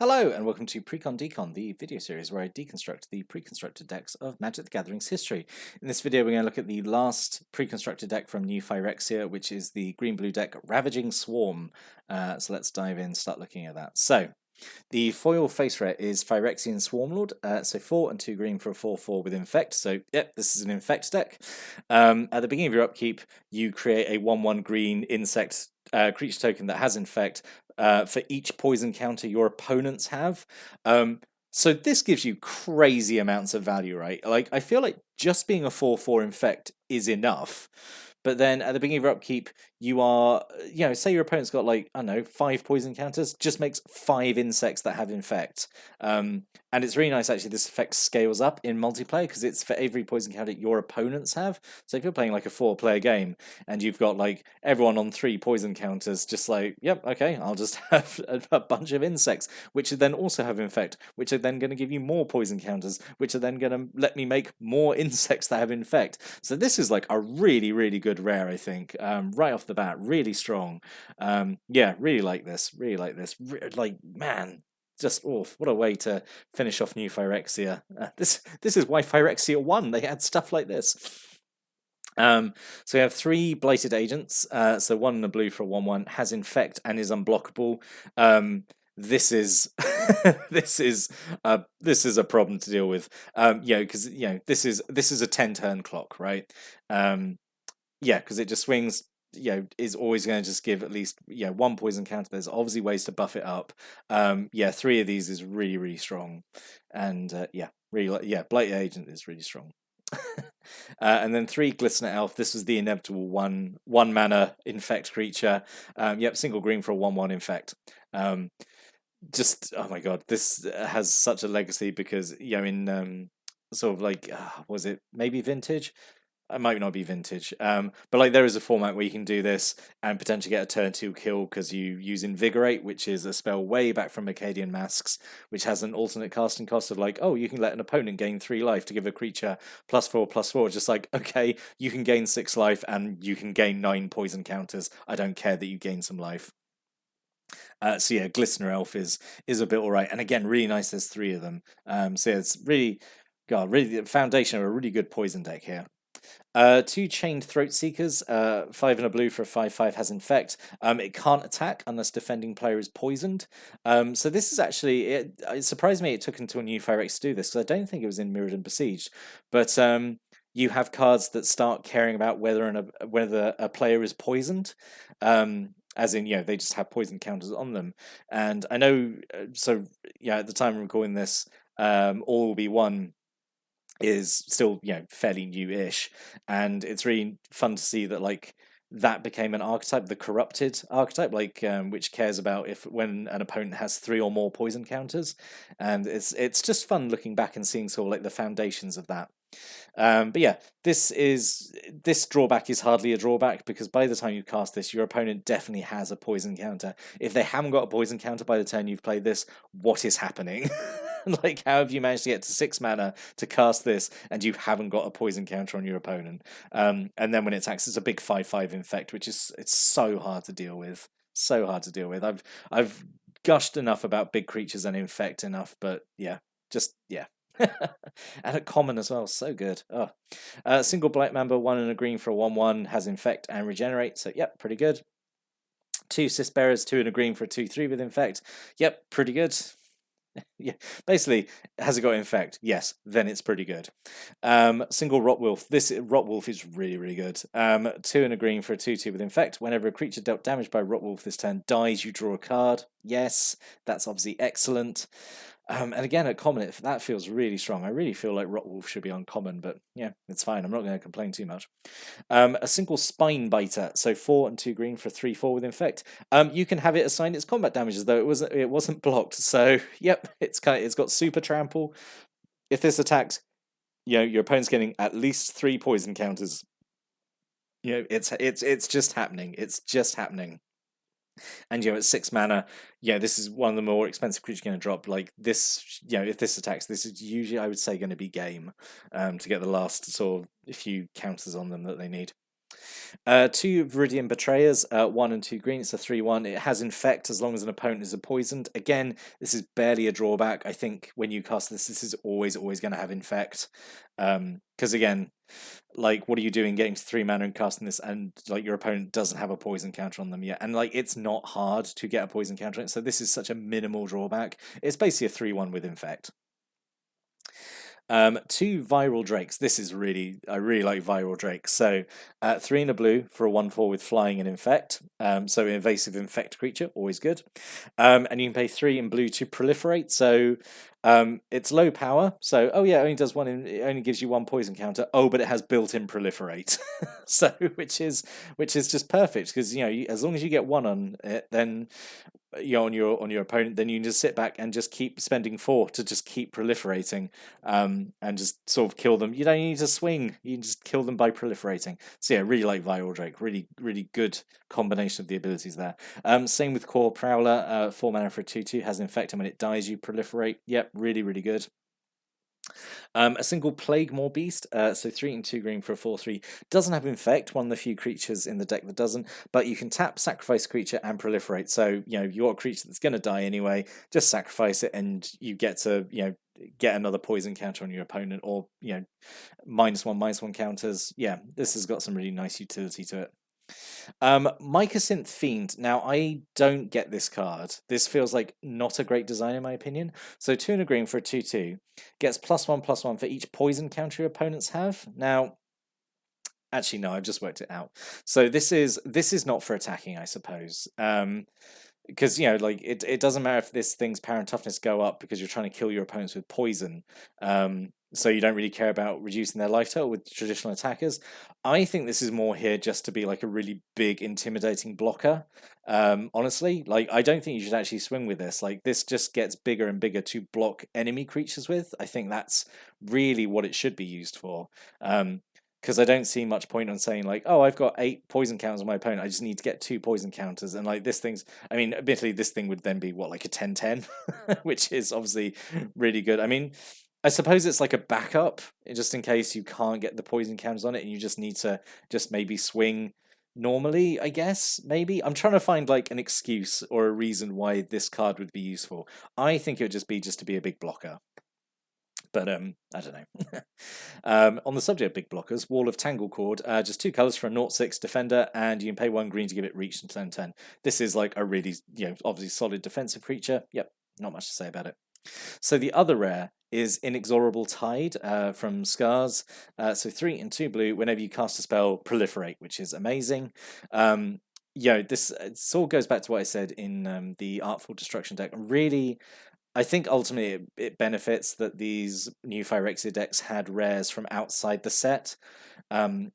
Hello and welcome to Precon Decon, the video series where I deconstruct the pre-constructed decks of Magic the Gathering's history. In this video we're going to look at the last pre-constructed deck from new Phyrexia, which is the green-blue deck Ravaging Swarm. So let's dive in, start looking at that. So, the foil face rare is Phyrexian Swarmlord, so 4 and 2 green for a 4/4 with Infect. So, yep, this is an Infect deck. At the beginning of your upkeep, you create a 1/1 green insect creature token that has Infect for each poison counter your opponents have. So this gives you crazy amounts of value, right? Like, I feel like just being a 4/4 Infect is enough. But then at the beginning of your upkeep, you are, say your opponent's got like, I don't know, 5 poison counters, just makes 5 insects that have Infect. And it's really nice, actually, this effect scales up in multiplayer because it's for every poison counter your opponents have. So if you're playing like a 4-player game and you've got like everyone on 3 poison counters, just like, yep, okay, I'll just have a bunch of insects, which are then also have Infect, which are then going to give you more poison counters, which are then going to let me make more insects that have Infect. So this is like a really, really good rare, I think, right off the bat, really strong. Yeah, really like this, like, man, just what a way to finish off new Phyrexia. This is why Phyrexia won. They had stuff like this. So we have 3 blighted agents. So 1 in a blue for a 1/1 has Infect and is unblockable. This is this is a problem to deal with. Because this is a 10-turn clock, right? Yeah, because it just swings. Is always going to just give at least 1 poison counter. There's obviously ways to buff it up. 3 of these is really, really strong, and Blighted Agent is really strong. And then 3 Glistener Elf. This was the inevitable one mana Infect creature. Single green for a 1/1 Infect. Just, oh my god, this has such a legacy because in sort of like was it maybe Vintage? It might not be Vintage, but like there is a format where you can do this and potentially get a turn 2 kill because you use Invigorate, which is a spell way back from Acadian Masks, which has an alternate casting cost of like, oh, you can let an opponent gain 3 life to give a creature +4/+4. Just like, okay, you can gain 6 life and you can gain 9 poison counters. I don't care that you gain some life. Glistener Elf is a bit alright, and again, really nice. There's 3 of them. It's really the foundation of a really good poison deck here. 2 Chained Throatseekers, 5 and a blue for a 5/5 has Infect. It can't attack unless defending player is poisoned. So this is actually, it surprised me it took until New Phyrex to do this, because I don't think it was in Mirrored and Besieged. But you have cards that start caring about whether a player is poisoned. As in, they just have poison counters on them. And I know, at the time of recording this, All Will Be One is still fairly new-ish, and it's really fun to see that like that became an archetype, the corrupted archetype, like which cares about when an opponent has 3 or more poison counters, and it's just fun looking back and seeing sort of like the foundations of that. But yeah, this drawback is hardly a drawback because by the time you cast this, your opponent definitely has a poison counter. If they haven't got a poison counter by the turn you've played this, what is happening? Like, how have you managed to get to 6 mana to cast this and you haven't got a poison counter on your opponent? And then when it attacks, it's a big 5/5 Infect, which it's so hard to deal with. So hard to deal with. I've gushed enough about big creatures and Infect enough, but yeah. And a common as well, so good. Single Black Mamba, 1 and a green for a 1/1 has Infect and Regenerate, so yep, pretty good. 2 Cyst Bearers, 2 and a green for a 2/3 with Infect, yep, pretty good. Yeah, basically, has it got Infect? Yes, then it's pretty good. Single Rotwolf. This Rotwolf is really, really good. 2 and a green for a 2/2 with Infect. Whenever a creature dealt damage by Rotwolf this turn dies, you draw a card. Yes, that's obviously excellent. And again, at common, that feels really strong. I really feel like Rotwolf should be uncommon, but yeah, it's fine. I'm not going to complain too much. A single Spine Biter, so 4 and 2 green for 3/4 with Infect. You can have it assign its combat damage as though it wasn't blocked. So yep, it's got super trample. If this attacks, your opponent's getting at least 3 poison counters. It's just happening. It's just happening. And at 6 mana, this is one of the more expensive creatures going to drop. Like this, if this attacks, this is usually, I would say, going to be game to get the last sort of few counters on them that they need. Two Viridian Betrayers, 1 and 2 green. It's a 3/1. It has Infect as long as an opponent is poisoned. Again, this is barely a drawback. I think when you cast this, this is always going to have Infect. Because again, like, what are you doing getting to 3 mana and casting this, and like your opponent doesn't have a poison counter on them yet, and like it's not hard to get a poison counter on it, so this is such a minimal drawback. It's basically a 3/1 with Infect. Two Viral Drakes. This is I really like Viral Drakes. So 3 in a blue for a 1/4 with flying and infect. So invasive infect creature, always good. And you can pay 3 in blue to proliferate. So it's low power. So it only does it only gives you 1 poison counter. Oh, but it has built-in proliferate. So which is just perfect, because as long as you get 1 on it, then on your opponent, then you can just sit back and just keep spending 4 to just keep proliferating, and just sort of kill them. You don't need to swing; you can just kill them by proliferating. So yeah, really like Viral Drake. Really, really good combination of the abilities there. Same with Core Prowler. 4 mana for a 2/2, has Infect, and when it dies, you proliferate. Yep, really, really good. A single Plague Maw Beast, so 3 and 2 green for a 4/3. Doesn't have Infect, one of the few creatures in the deck that doesn't, but you can tap, sacrifice creature, and proliferate. So, you've got a creature that's going to die anyway, just sacrifice it, and you get to, get another poison counter on your opponent, or, -1/-1 counters. Yeah, this has got some really nice utility to it. Mica Synth Fiend. Now, I don't get this card. This feels like not a great design in my opinion. So 2 and a green for a 2/2. Gets +1/+1 for each poison counter your opponents have. Now, actually, no, I've just worked it out. So this is not for attacking, I suppose. Because like it doesn't matter if this thing's power and toughness go up, because you're trying to kill your opponents with poison. So you don't really care about reducing their life total with traditional attackers. I think this is more here just to be like a really big, intimidating blocker. Honestly, like I don't think you should actually swing with this. Like this just gets bigger and bigger to block enemy creatures with. I think that's really what it should be used for. Because I don't see much point on saying like, oh, I've got 8 poison counters on my opponent, I just need to get 2 poison counters, and like this thing's, I mean, admittedly, this thing would then be what, like a 10/10, which is obviously really good. I mean, I suppose it's like a backup, just in case you can't get the poison counters on it, and you just need to just maybe swing normally, I guess. Maybe I'm trying to find like an excuse or a reason why this card would be useful. I think it would just to be a big blocker. But I don't know. On the subject of big blockers, Wall of Tanglecord, just 2 colors for a 0/6 defender, and you can pay 1 green to give it reach and 10/10. This is like a really, obviously solid defensive creature. Yep, not much to say about it. So the other rare is Inexorable Tide from Scars. So 3 and 2 blue. Whenever you cast a spell, proliferate, which is amazing. This sort of goes back to what I said in the Artful Destruction deck. Really, I think ultimately it benefits that these new Phyrexia decks had rares from outside the set.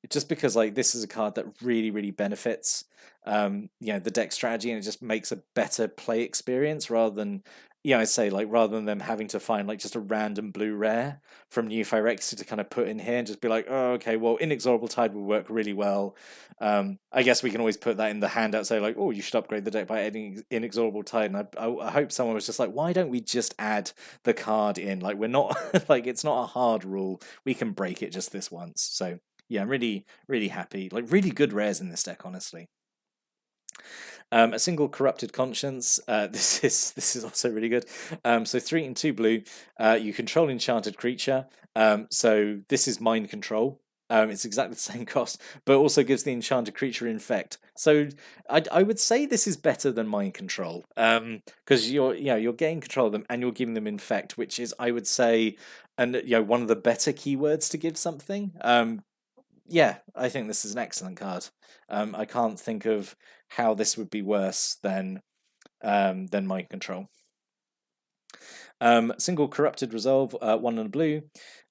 Just because like this is a card that really, really benefits the deck strategy, and it just makes a better play experience, rather than I say, like, rather than them having to find like just a random blue rare from new Phyrexia to kind of put in here and just be like, oh, okay, well, Inexorable Tide will work really well. I guess we can always put that in the handout, say like, oh, you should upgrade the deck by adding Inexorable Tide. And I hope someone was just like, why don't we just add the card in? Like, we're not like, it's not a hard rule. We can break it just this once. So yeah, I'm really, really happy. Like, really good rares in this deck, honestly. A single Corrupted Conscience. This is also really good. So 3 and 2 blue. You control enchanted creature. So this is mind control. It's exactly the same cost, but also gives the enchanted creature infect. So I would say this is better than mind control, because you're getting control of them and you're giving them infect, which is, I would say, and one of the better keywords to give something. Yeah, I think this is an excellent card. I can't think of how this would be worse than Mind Control. Single Corrupted Resolve, 1 and a blue.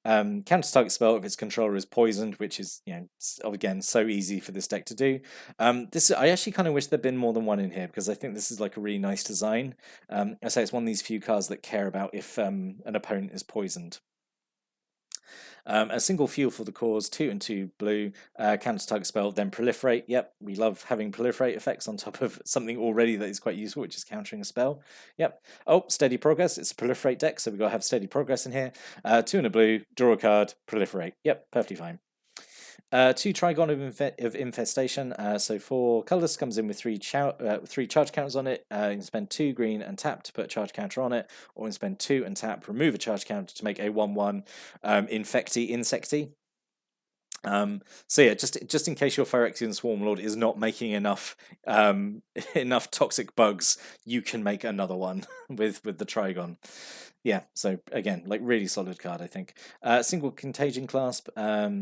Counter target spell if its controller is poisoned, which is again so easy for this deck to do. This I actually kind of wish there'd been more than 1 in here, because I think this is like a really nice design. I say it's one of these few cards that care about if an opponent is poisoned. A single Fuel for the Cause, 2 and 2 blue, counter target spell, then proliferate. Yep, we love having proliferate effects on top of something already that is quite useful, which is countering a spell. Yep. Oh, Steady Progress. It's a proliferate deck, so we've got to have Steady Progress in here. 2 and a blue, draw a card, proliferate. Yep, perfectly fine. Two Trigon of Infestation. So 4 colourless comes in with 3 charge counters on it. You can spend 2 green and tap to put a charge counter on it, or you can spend 2 and tap, remove a charge counter to make a 1/1 Infecty Insecty. So yeah, just in case your Phyrexian Swarmlord is not making enough enough toxic bugs, you can make another one with the Trigon. Yeah, so again, like really solid card, I think. Single Contagion Clasp,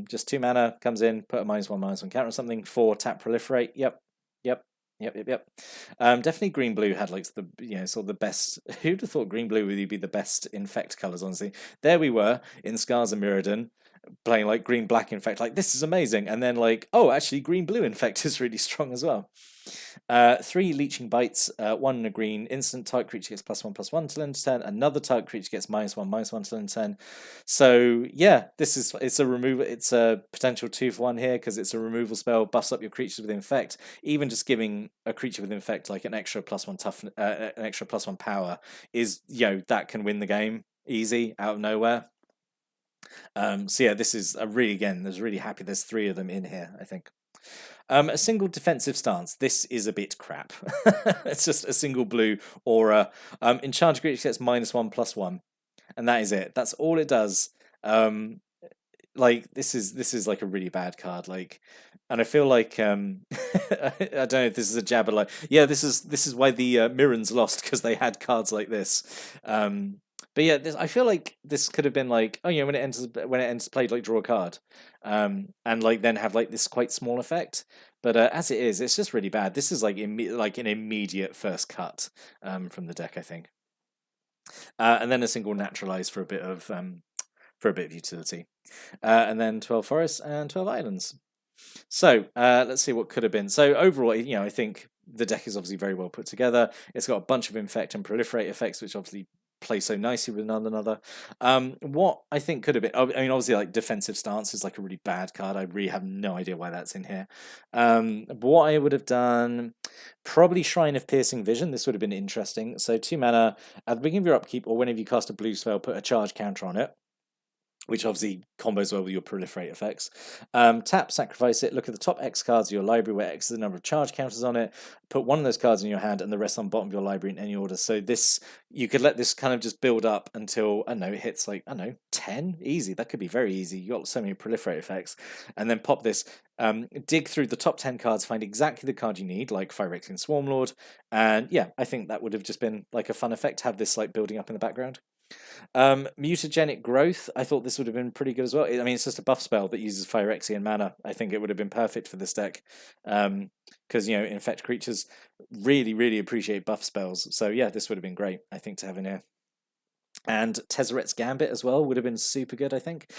just 2 mana, comes in, put a -1/-1 counter or something. 4 tap proliferate. Yep. Definitely green blue had like the sort of the best. Who'd have thought green blue would be the best infect colors? Honestly, there we were in Scars and Mirrodin, playing like green black infect, like this is amazing, and then like, oh, actually green blue infect is really strong as well. 3 leeching bites, 1 and a green instant. Target creature gets +1/+1 till end of turn. Another target creature gets -1/-1 till end of turn. So yeah, it's a removal. It's a potential 2 for 1 here because it's a removal spell, buffs up your creatures with infect. Even just giving a creature with infect like an extra +1 tough, an extra +1 power is that can win the game easy out of nowhere. So yeah, this is I was really happy there's 3 of them in here, I think. A single defensive stance. This is a bit crap. It's just a single blue aura. In charge creature gets -1/+1, and that is it. That's all it does. Like this is like a really bad card. Like, and I feel like I don't know if this is a jab, but like, yeah, this is why the Mirrans lost, because they had cards like this. But yeah, I feel like this could have been like, oh yeah, when it enters played, like draw a card, and like then have like this quite small effect. But as it is, it's just really bad. This is like like an immediate first cut from the deck, I think. And then a single naturalize for a bit of utility, and then 12 forests and 12 islands. So let's see what could have been. So overall, I think the deck is obviously very well put together. It's got a bunch of infect and proliferate effects, which obviously play so nicely with one another. What I think could have been, I mean, obviously, like defensive stance is like a really bad card. I really have no idea why that's in here. But what I would have done, probably Shrine of Piercing Vision. This would have been interesting. So 2 mana at the beginning of your upkeep, or whenever you cast a blue spell, put a charge counter on it, which obviously combos well with your proliferate effects. Tap, sacrifice it, look at the top X cards of your library, where X is the number of charge counters on it, put one of those cards in your hand and the rest on the bottom of your library in any order. So this, you could let this kind of just build up until, I don't know, it hits like, I don't know, 10? Easy, that could be very easy. You got so many proliferate effects. And then pop this, dig through the top 10 cards, find exactly the card you need, like Phyrexian Swarmlord, and yeah, I think that would have just been like a fun effect, have this like building up in the background. Mutagenic Growth, I thought this would have been pretty good as well. I mean, it's just a buff spell that uses Phyrexian mana. I think it would have been perfect for this deck, because infect creatures really appreciate buff spells. So yeah, this would have been great, I think, to have in here. And Tezzeret's Gambit as well would have been super good, I think.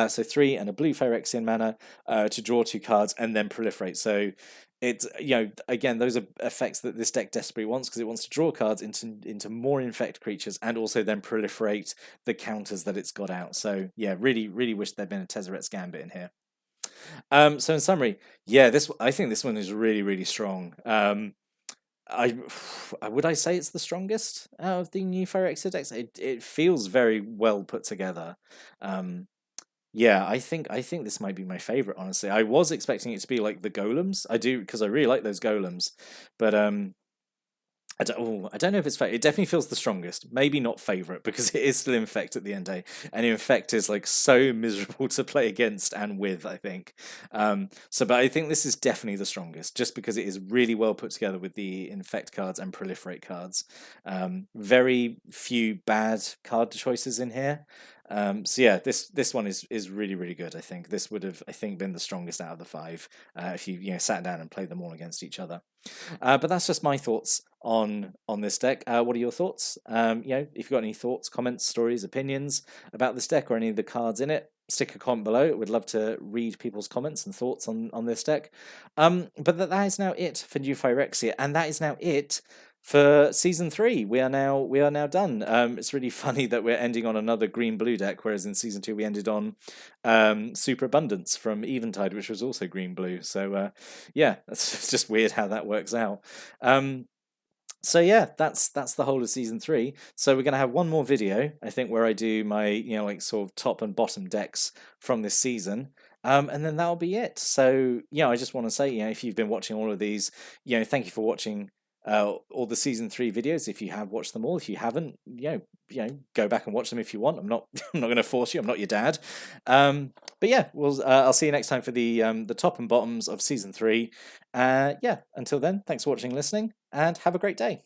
So 3 and a blue Phyrexian mana to draw 2 cards and then proliferate. So it's, again, those are effects that this deck desperately wants, because it wants to draw cards into more infect creatures and also then proliferate the counters that it's got out. So yeah, really wish there'd been a Tezzeret's Gambit in here. So in summary, yeah, I think this one is really strong. I would I say it's the strongest out of the new Phyrexia decks. It feels very well put together. Yeah, I think this might be my favorite. Honestly, I was expecting it to be like the golems. I do, because I really like those golems, but I don't know if it's favorite. It definitely feels the strongest. Maybe not favorite, because it is still infect at the end of the day, and infect is like so miserable to play against and with, I think. But I think this is definitely the strongest, just because it is really well put together with the infect cards and proliferate cards. Very few bad card choices in here. So yeah, this one is really good. I think this would have, I think, been the strongest out of the 5 if you sat down and played them all against each other. But that's just my thoughts on this deck. What are your thoughts? If you've got any thoughts, comments, stories, opinions about this deck or any of the cards in it, stick a comment below. We'd love to read people's comments and thoughts on this deck. But that is now it for New Phyrexia, and that is now it for season 3. We are now done. It's really funny that we're ending on another green blue deck, whereas in season 2 we ended on Super Abundance from Eventide, which was also green blue. So yeah, that's just weird how that works out. So yeah, that's the whole of season 3. So we're gonna have one more video, I think, where I do my like sort of top and bottom decks from this season. And then that'll be it. So, I just want to say, if you've been watching all of these, thank you for watching all the season 3 videos. If you have watched them all, if you haven't, go back and watch them if you want. I'm not, I'm not going to force you. I'm not your dad. But yeah, I'll see you next time for the top and bottoms of season 3. Yeah, until then, thanks for watching and listening, and have a great day.